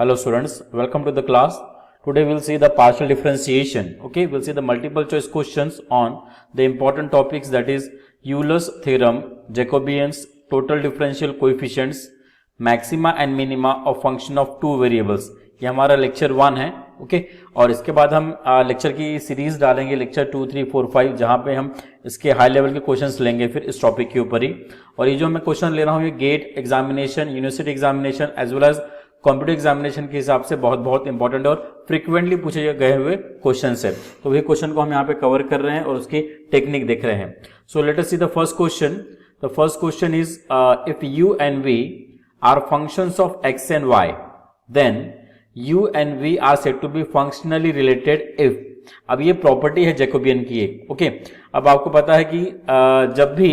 Hello students, welcome to the class. Today we'll see the partial differentiation. Okay, we'll see the multiple choice questions on the important topics, that is Euler's theorem, Jacobians, total differential coefficients, maxima and minima of function of two variables. ये हमारा lecture 1 है. Okay और इसके बाद हम lecture की series डालेंगे, lecture 2, 3, 4, 5, जहां पे हम इसके हाई लेवल के क्वेश्चंस लेंगे फिर इस टॉपिक के ऊपर ही. और ये जो मैं क्वेश्चन ले रहा हूँ ये GATE examination, university examination as well as competitive examination के हिसाब से बहुत इंपॉर्टेंट और फ्रीक्वेंटली पूछे गए हुए क्वेश्चन है. तो वही क्वेश्चन को हम यहाँ पे कवर कर रहे हैं और उसकी टेक्निक देख रहे हैं. So let us see the first question. The first question is if u and v are functions of x and y, then u and v are said to be functionally related if. अब ये property है Jacobian की एक. Okay अब आपको पता है कि जब भी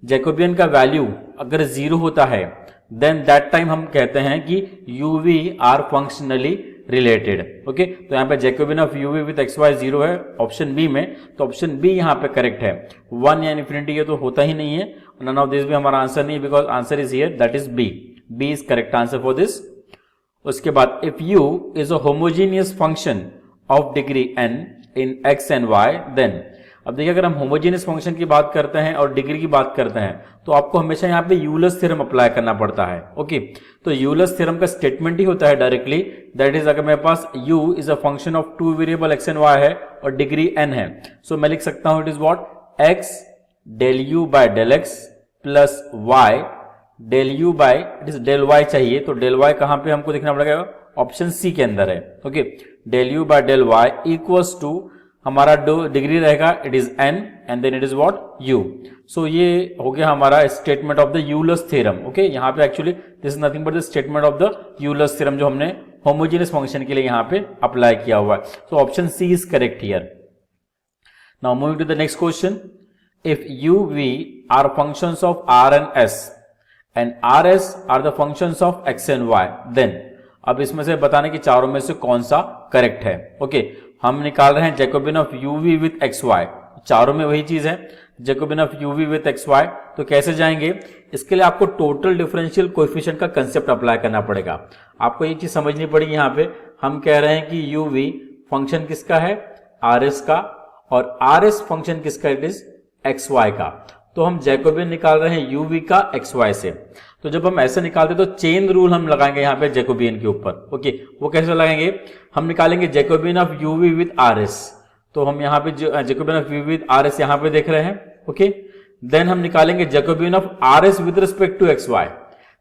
जैकोबियन का वैल्यू अगर 0 होता है देन दैट टाइम हम कहते हैं कि uv are functionally related. Okay तो यहाँ पे Jacobian of uv with xy 0 है ऑप्शन बी में, तो ऑप्शन बी यहाँ पे करेक्ट है. 1 या इन्फिनिटी ये तो होता ही नहीं है, नन ऑफ दिस भी हमारा आंसर नहीं है because answer is here, that is B. B is correct answer for this. उसके बाद if u is a homogeneous function of degree n in x and y, then अब देखिए अगर हम होमोजेनियस फंक्शन की बात करते हैं और डिग्री की बात करते हैं तो आपको हमेशा यहाँ पे यूलर्स थ्योरम अप्लाई करना पड़ता है. ओके तो यूलर्स थ्योरम का स्टेटमेंट ही होता है डायरेक्टली, दैट इज अगर मेरे पास u is a function of two variable x and y है और डिग्री n है, सो मैं लिख सकता हूं it is what x del u by del x plus y del u by it is del y चाहिए, तो डेल y कहां पे हमको देखना पड़ेगा, ऑप्शन सी के अंदर है. Okay del u by del y equals to हमारा डिग्री रहेगा it is n and then it is what u. So ये हो गया हमारा statement of the Euler's theorem. Okay यहाँ पे actually this is nothing but the statement of the Euler's theorem जो हमने होमोजेनियस फंक्शन के लिए यहाँ पे अप्लाई किया हुआ है. So option C is correct here. Now moving to the next question. If u v are functions of r and s and r s are the functions of x and y, then अब इसमें से बताने की चारों में से कौन सा करेक्ट है. ओके हम निकाल रहे हैं Jacobian of uv with xy, चारों में वही चीज है Jacobian of uv with xy. तो कैसे जाएंगे, इसके लिए आपको टोटल डिफरेंशियल कोएफिशिएंट का कंसेप्ट अप्लाई करना पड़ेगा. आपको ये चीज समझनी पड़ेगी. यहाँ पे हम कह रहे हैं कि uv फंक्शन किसका है, rs का, और rs फंक्शन किसका, इट इज xy का. तो हम जैकोबियन निकाल रहे हैं uv का xy से. तो जब हम ऐसे निकालते तो चेन रूल हम लगाएंगे यहाँ पे जैकोबियन के ऊपर. ओके वो कैसे लगाएंगे, हम निकालेंगे Jacobian of uv with rs. तो हम यहाँ पे Jacobian of uv with rs यहाँ पे देख रहे हैं. ओके देन हम निकालेंगे Jacobian of rs with respect to xy,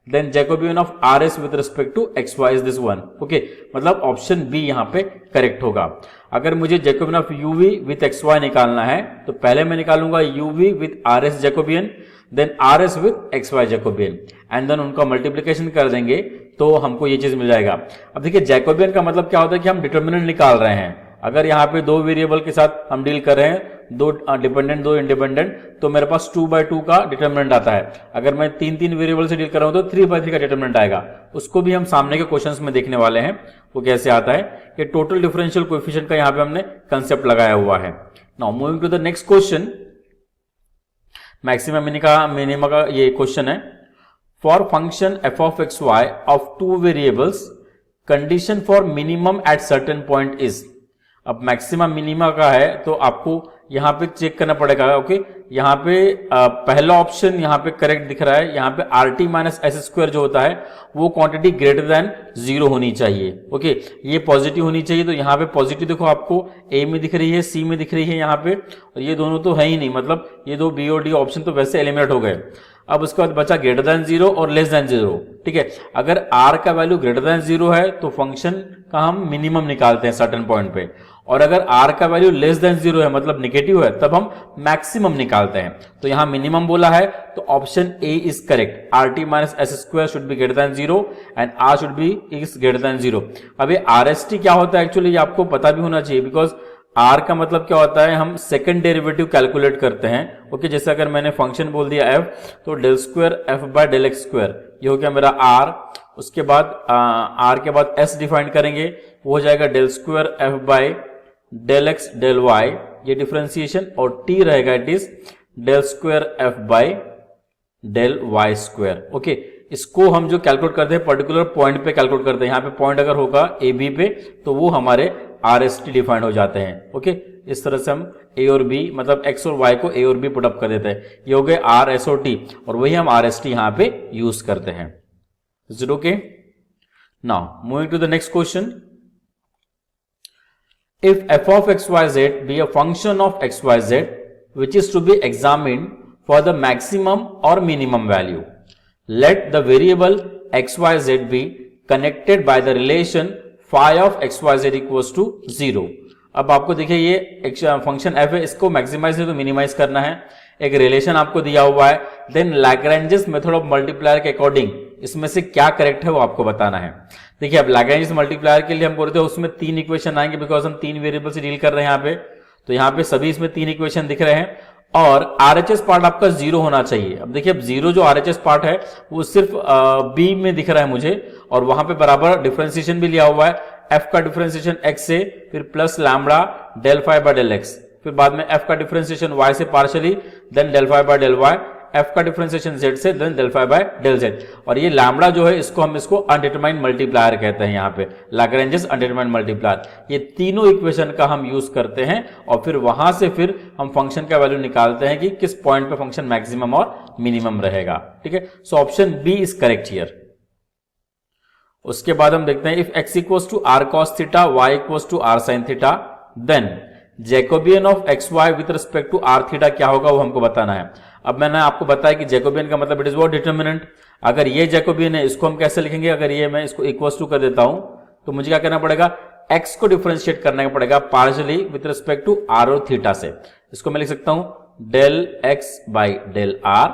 then Jacobian of rs with respect to xy is this one. Okay मतलब ऑप्शन बी यहाँ पे करेक्ट होगा. अगर मुझे Jacobian of uv with xy निकालना है तो पहले मैं निकालूंगा uv with rs Jacobian, then rs with xy Jacobian and then उनका मल्टीप्लिकेशन कर देंगे तो हमको ये चीज मिल जाएगा. अब देखिए जैकोबियन का मतलब क्या होता है कि हम डिटर्मिनेंट निकाल रहे हैं. अगर यहाँ पे दो वेरिएबल के साथ हम डील कर रहे हैं, दो डिपेंडेंट दो इंडिपेंडेंट, तो मेरे पास 2/2 का डिटर्मिनेंट आता है. अगर मैं 3 वेरिएबल से डील कर रहा हूं तो 3/3 का डिटर्मिनेंट आएगा. उसको भी हम सामने के क्वेश्चंस में देखने वाले हैं वो कैसे आता है. ये टोटल डिफरेंशियल कोएफिशिएंट का यहाँ पे हमने कंसेप्ट लगाया हुआ है. Now moving to the next question. Maxima minima का ये क्वेश्चन है. For function f of xy of two variables condition for minimum at certain point is. अब मैक्सिमा मिनिमा का है तो आपको यहाँ पे चेक करना पड़ेगा. ओके यहाँ पे पहला ऑप्शन यहाँ पे करेक्ट दिख रहा है. यहाँ पे rt माइनस एस स्क्वायर जो होता है वो क्वांटिटी ग्रेटर देन 0 होनी चाहिए. ओके ये पॉजिटिव होनी चाहिए. तो यहाँ पे पॉजिटिव देखो आपको a में दिख रही है, c में दिख रही है यहाँ पे, और ये दोनों तो है ही नहीं, मतलब ये दो b और d ऑप्शन तो वैसे एलिमिनेट हो गए. अब उसके बाद बचा ग्रेटर देन 0 और लेस देन 0. ठीक है अगर r का वैल्यू ग्रेटर देन 0 है तो फंक्शन का हम मिनिमम निकालते हैं सर्टेन पॉइंट पे, और अगर r का वैल्यू लेस देन 0 है मतलब नेगेटिव है तब हम मैक्सिमम निकालते हैं. तो यहां मिनिमम बोला है तो option A is correct. rt minus S square should be greater than 0 and r should be is greater than 0. अब ये rst क्या होता है एक्चुअली ये आपको पता भी होना चाहिए, बिकॉज r का मतलब क्या होता है, हम सेकंड डेरिवेटिव कैलकुलेट करते हैं. ओके जैसे अगर मैंने फंक्शन बोल दिया f, तो del square f by del x square ये हो गया मेरा r. उसके बाद r के बाद s डिफाइन करेंगे, वो हो जाएगा del square f by del x del y, ये डिफरेंशिएशन, और t रहेगा it is del square f by del y square. Okay इसको हम जो कैलकुलेट करते हैं पर्टिकुलर पॉइंट पे कैलकुलेट करते हैं। यहाँ पे पॉइंट अगर होगा ए बी पे तो वो हमारे RST डिफाइंड हो जाते हैं। ओके, इस तरह से हम ए और बी मतलब एक्स और वाई को ए और बी पुटअप कर देते हैं। ये हो गए RSOT और वही हम RST यहाँ पे यूज करते हैं। Is it okay? Now moving to the next question. If f of xyz be a function of xyz which is to be examined for the maximum or minimum value, let the variable xyz be connected by the relation phi of xyz equals to 0. अब आपको देखिए ये एक function f है, इसको maximise नहीं तो minimise करना है। एक रिलेशन आपको दिया हुआ है, then Lagrange's method of multiplier के अकॉर्डिंग इसमें से क्या करेक्ट है वो आपको बताना है। देखिए अब लैग्रेंज मल्टीप्लायर के लिए हम बोलते हैं उसमें 3 इक्वेशन आएंगे बिकॉज हम 3 वेरिएबल से डील कर रहे हैं यहाँ पे। तो यहाँ पे सभी इसमें 3 इक्वेशन दिख रहे हैं और RHS पार्ट आपका 0 होना चाहिए। अब देखिए अब 0 जो RHS पार्ट है वो सिर्फ B में दिख रहा है मुझे और वहां पे बराबर डिफरेंशिएशन भी लिया हुआ है। f का डिफरेंशिएशन x से, फिर plus lambda del phi by del x, फिर बाद में f का डिफरेंशिएशन y से partially, then del phi by del y, f का डिफरेंशिएशन z से, then del phi by del z। और ये लैम्बडा जो है इसको हम अनडिटरमाइंड मल्टीप्लायर कहते हैं। यहाँ पे लैग्रेंजेस अनडिटरमाइंड मल्टीप्लायर, ये तीनों इक्वेशन का हम यूज करते हैं और फिर वहां से फिर हम फंक्शन का वैल्यू निकालते हैं कि किस पॉइंट पे फंक्शन मैक्सिमम और मिनिमम रहेगा। ठीक है, so option B is correct here. उसके बाद हम देखते हैं if x equals to r cos theta, y equals to r sin theta, then Jacobian of xy with respect to r theta क्या होगा वो हमको बताना है। अब मैंने आपको बताया कि जैकोबियन का मतलब इट इज व्हाट डिटरमिनेंट। अगर ये जैकोबियन है इसको हम कैसे लिखेंगे, अगर ये मैं इसको इक्वल्स टू कर देता हूं तो मुझे क्या करना पड़ेगा, x को डिफरेंशिएट करना पड़ेगा partially with respect to r और थीटा से। इसको मैं लिख सकता हूं del x by del r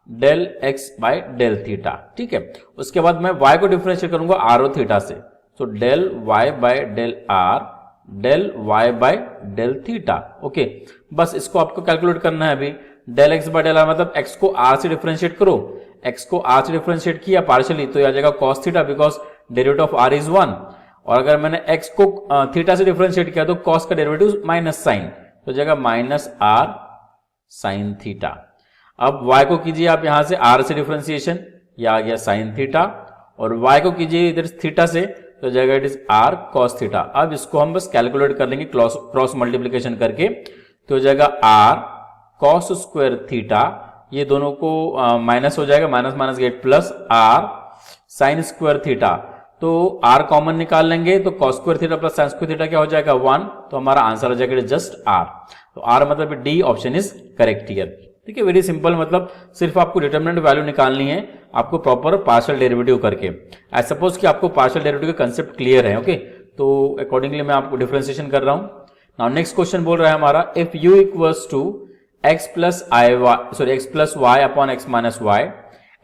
del x by del theta. ठीक है, उसके बाद मैं y को डिफरेंशिएट करूंगा r और थीटा से, तो del y by del r del y by del theta. Okay, बस इसको आपको कैलकुलेट करना है अभी। Del x by del r मतलब x को r से डिफरेंशिएट करो, x को r से डिफरेंशिएट किया पार्शियली तो आ जाएगा cos theta because derivative of r is 1। और अगर मैंने x को थीटा से डिफरेंशिएट किया तो cos का डेरिवेटिव माइनस साइन तो जाएगा माइनस r साइन थीटा। अब y को कीजिए आप यहां से r से डिफरेंशिएशन, यह आ गया साइन थीटा, और y को कीजिए इधर थीटा से तो जाएगा it is r cos theta. अब इसको हम बस कैलकुलेट कर लेंगे क्रॉस मल्टीप्लिकेशन करके, तो हो जाएगा r cos स्क्वायर थीटा, ये दोनों को माइनस हो जाएगा, minus minus gate plus r sine square theta. तो r कॉमन निकाल लेंगे तो cos square theta plus sine square theta क्या हो जाएगा 1, तो हमारा आंसर हो जाएगा जस्ट r। तो r मतलब D option is correct here. ठीक है, वेरी सिंपल, मतलब सिर्फ आपको डिटरमिनेंट वैल्यू निकालनी है आपको प्रॉपर पार्शियल डेरिवेटिव करके। आई सपोज कि आपको पार्शियल डेरिवेटिव का कंसेप्ट क्लियर है। ओके, तो अकॉर्डिंगली मैं आपको डिफरेंशिएशन कर रहा हूं। नाउ नेक्स्ट क्वेश्चन बोल रहा है हमारा if u equals to x plus y upon x minus y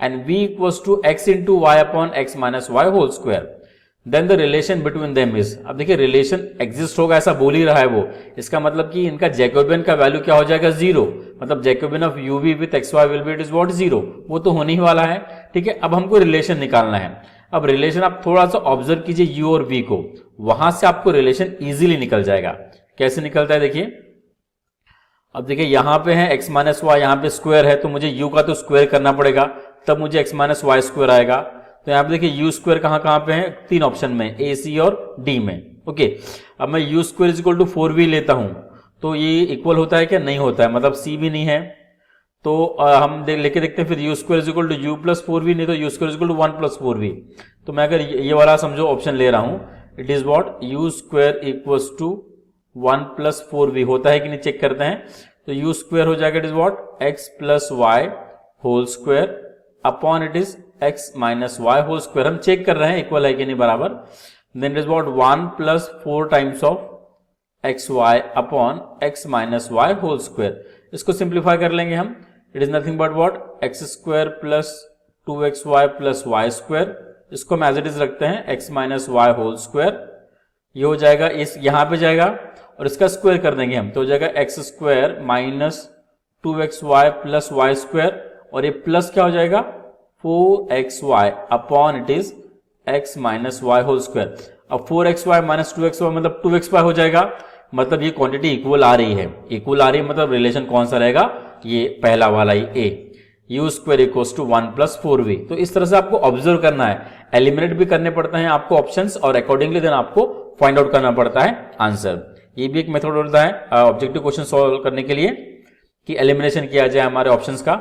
and v equals to x into y upon x minus y whole square, then the relation between them is. अब देखिए relation exist होगा ऐसा बोल ही रहा है वो, इसका मतलब कि इनका जैकोबियन का वैल्यू क्या हो जाएगा 0, मतलब Jacobian of u v with xy will be it is what 0, वो तो होने ही वाला है। ठीक है, अब हमको रिलेशन निकालना है। अब रिलेशन आप थोड़ा सा ऑब्जर्व कीजिए u और v को, वहां से आपको रिलेशन इजीली निकल जाएगा। कैसे निकलता है देखिए, अब देखिए यहां पे है x माइनस वाई, यहाँ पे स्क्वायर है तो मुझे u का तो स्क्वायर करना पड़ेगा तब मुझे x माइनस वाई स्क्वायर आएगा। तो यहाँ पे देखिए यू स्क्वायर कहाँ पे है, 3 ऑप्शन में ए सी और डी में। ओके, अब मैं u square is equal to 4v लेता हूं तो ये इक्वल होता है क्या, नहीं होता है, मतलब सी भी नहीं है। तो हम लेके देखते हैं फिर u square is equal to u plus 4v, नहीं तो u square is equal to 1 plus 4v। तो मैं अगर ये वाला समझो ऑप्शन ले रहा हूं, it is what u square equals to 1 plus 4v होता है कि नहीं चेक करते हैं। तो यू स्क्वायर हो जाएगा it is what x plus y whole square upon it is x minus y whole square. हम चेक कर रहे हैं इक्वल है कि नहीं बराबर। Then it is what 1 plus 4 times of x y upon x minus y whole square. इसको simplify कर लेंगे हम, it is nothing but what x square plus 2xy plus y square. इसको हम एज इट इज रखते हैं x minus y whole square. ये हो जाएगा इस यहां पे जाएगा और इसका स्क्वायर कर देंगे हम, तो हो जाएगा x square minus 2xy plus y square, और ये प्लस क्या हो जाएगा 4xy upon it is x minus y whole square. अब 4xy माइनस 2xy मतलब 2xy हो जाएगा, मतलब ये क्वांटिटी इक्वल आ रही है। इक्वल आ रही है मतलब रिलेशन कौन सा रहेगा, ये पहला वाला ही a। u square equals to 1 plus 4v। तो इस तरह से आपको ऑब्जर्व करना है, एलिमिनेट भी करने पड़ते हैं आपको ऑप्शंस और अकॉर्डिंगली देन आपको फाइंड आउट करना पड़ता है आंसर। ये भी एक मेथड होता है ऑब्जेक्टिव क्वेश्चन सॉल्व करने के लिए कि एलिमिनेशन किया जाए हमारे ऑप्शंस का।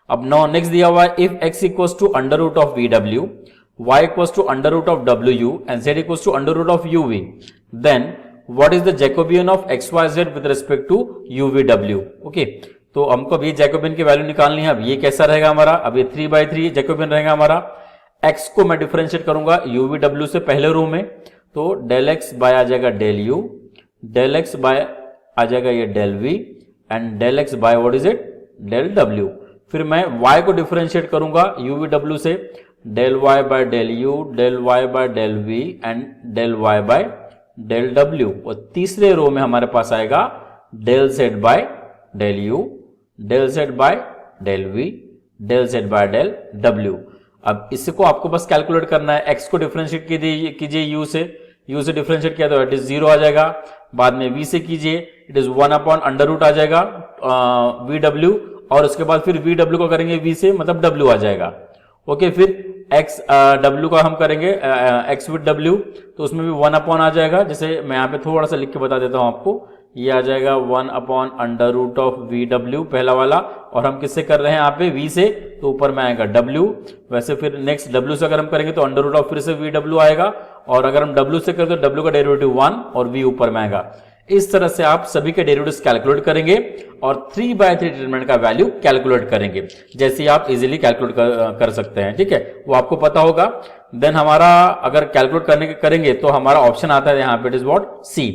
अब नाउ नेक्स्ट दिया हुआ है if x equals to under root of vw, y equals to under root of wu and z equals to under root of uv, then what is the Jacobian of xyz with respect to uvw। Okay, तो हमको अभी Jacobian की value निकालनी है। अब ये कैसा रहेगा हमारा, अब ये 3/3 जैकोबियन रहेगा हमारा। x को मैं डिफरेंशिएट करूंगा uvw से पहले रो में, तो डेल x बाय आ जाएगा del u, del x by आ जाएगा ये del v and del x by what is it, del w। फिर मैं y को डिफरेंशिएट करूंगा uvw से, del y by del u, del y by del v and del y by del w। और तीसरे रो में हमारे पास आएगा del z by del u, del z by del v, del z by del w। अब इसको आपको बस कैलकुलेट करना है, x को डिफरेंशिएट कीजिए u से डिफरेंशिएट किया तो इट इज 0 आ जाएगा, बाद में v से कीजिए it is 1 upon under root आ जाएगा vw, और उसके बाद फिर vw को करेंगे v से, मतलब w आ जाएगा। ओके, फिर x w का हम करेंगे x विद w, तो उसमें भी 1 अपॉन आ जाएगा। जैसे मैं यहाँ पे थोड़ा सा लिख के बता देता हूँ आपको, ये आ जाएगा 1 upon under root of vw पहला वाला, और हम किससे कर रहे हैं यहाँ पे v से, तो ऊपर में आएगा w। वैसे फिर नेक्स्ट w से अगर हम करेंगे तो अंडर रूट ऑफ फिर से vw आएगा, और अगर हम w से करें तो w का डेरिवेटिव 1 और v ऊपर में आएगा। इस तरह से आप सभी के डेरिवेटिव्स कैलकुलेट करेंगे और 3/3 डिटरमिनेंट का वैल्यू कैलकुलेट करेंगे, जैसे आप इजीली कैलकुलेट कर सकते हैं। ठीक है, वो आपको पता होगा। देन हमारा अगर कैलकुलेट करेंगे तो हमारा ऑप्शन आता है यहाँ पे, it is what, see,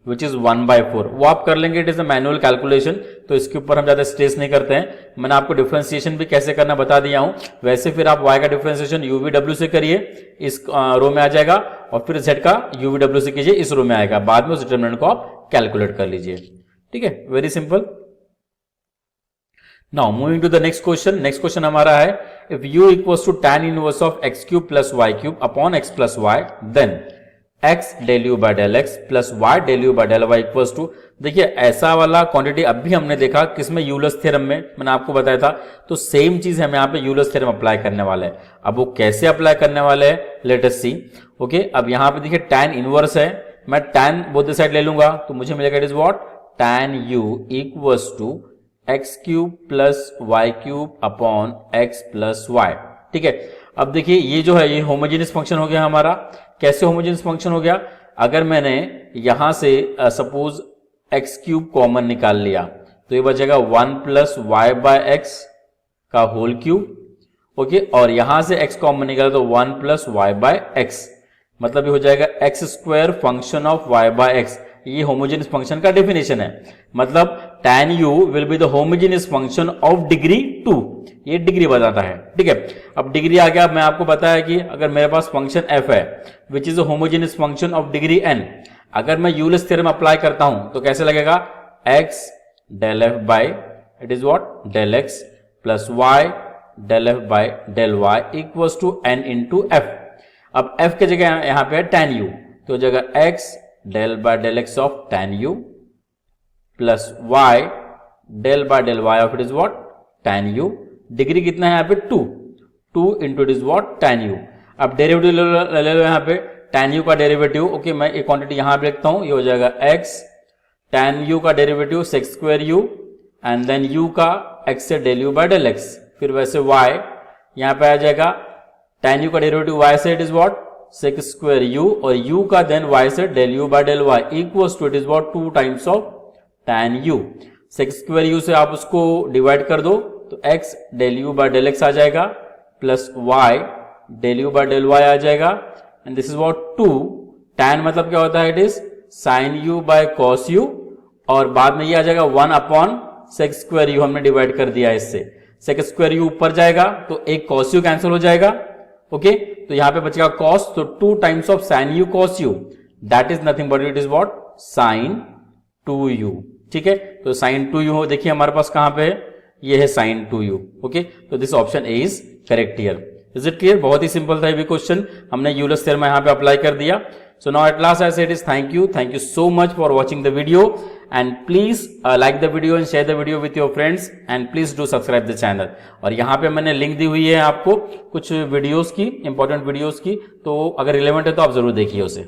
which is 1/4। वो आप कर लेंगे, it is a manual calculation, तो इसके ऊपर हम ज्यादा स्ट्रेस नहीं करते हैं। मैंने आपको डिफरेंशिएशन भी कैसे करना बता दिया हूं। वैसे फिर आप y का डिफरेंशिएशन uvw से करिए, इस रो में आ जाएगा, और फिर z का uvw से कीजिए, इस रो में आएगा। बाद में उस डिटरमिनेंट को आप कैलकुलेट कर लीजिए। ठीक है, very simple. Now moving to the next question. Next question हमारा है if u equals to tan inverse of x cube plus y cube upon x plus y, then x del u by del x plus y del u by del y equals to. देखिए ऐसा वाला quantity अब भी हमने देखा किसमें, Euler's theorem में, मैंने आपको बताया था। तो सेम चीज हम यहाँ पे यूलर्स थ्योरम अप्लाई करने वाले हैं। अब वो कैसे अप्लाई करने वाले हैं, लेट अस सी। ओके, अब यहाँ पे देखिए tan इनवर्स है, मैं tan बोथ साइड ले लूंगा तो मुझे मिलेगा it is what, tan u equals to x cube plus y cube upon x plus y. ठीक है, अब देखिए ये जो है ये होमोजेनियस फंक्शन हो गया हमारा। कैसे होमोजेनियस फंक्शन हो गया, अगर मैंने यहां से सपोज एक्स क्यूब कॉमन निकाल लिया तो ये बचेगा 1 प्लस वाई बाय एक्स का होल क्यूब। ओके, और यहां से एक्स कॉमन निकाला तो 1 प्लस वाई बाय एक्स, मतलब ये हो जाएगा x square function of y by x. ये होमोजेनियस फंक्शन का डेफिनेशन है, मतलब tan u will be the homogeneous function of degree 2। ये डिग्री बताता है। ठीक है, अब डिग्री आ गया। मैं आपको बताया कि अगर मेरे पास फंक्शन f है which is a homogeneous function of degree n, अगर मैं यूलर्स थ्योरम अप्लाई करता हूं तो कैसे लगेगा, x del f by it is what del x plus y del f by del y equals to n into f। अब f की जगह यहां पे है tan u, तो जगह x del by del x of tan u plus y del by del y of it is what tan u। Degree कितना है यहाँ पे 2 into it is what tan u। अब डेरिवेटिव ले लो यहाँ पे tan u का डेरिवेटिव। ओके, मैं एक क्वांटिटी यहां पे लिखता हूं, ये हो जाएगा x tan u का derivative sec square u and then u का x से del u by del x। फिर वैसे y यहां पे आ जाएगा tan u का डेरिवेटिव y से it is what sec square u, और u का देन y से del u by del y equals to it is what 2 times of tan u। sec square u से आप उसको डिवाइड कर दो तो x del u by del x आ जाएगा plus y del u by del y आ जाएगा, and this is what 2 tan मतलब क्या होता है, it is sin u by cos u, और बाद में ये आ जाएगा 1 अपॉन sec स्क्वायर u, हमने डिवाइड कर दिया इससे। sec स्क्वायर u ऊपर जाएगा तो एक cos u कैंसिल हो जाएगा। ओके, तो यहां पे बचेगा cos, तो 2 times of sin u cos u, that is nothing but it is what sin 2u। ठीक है, तो sin 2u देखिए हमारे पास कहां पे है, ये है sin 2u। ओके, तो this option A is correct here. Is it clear? बहुत ही सिंपल था ये भी क्वेश्चन, हमने यूलर्स थ्योरम यहां पे अप्लाई कर दिया। So now at last I said is thank you so much for watching the video and please like the video and share the video with your friends and please do subscribe the channel. और यहाँ पे मैंने link दी हुई है आपको कुछ videos की, important videos की, तो अगर रिलेवेंट है तो आप जरूर देखिए उसे।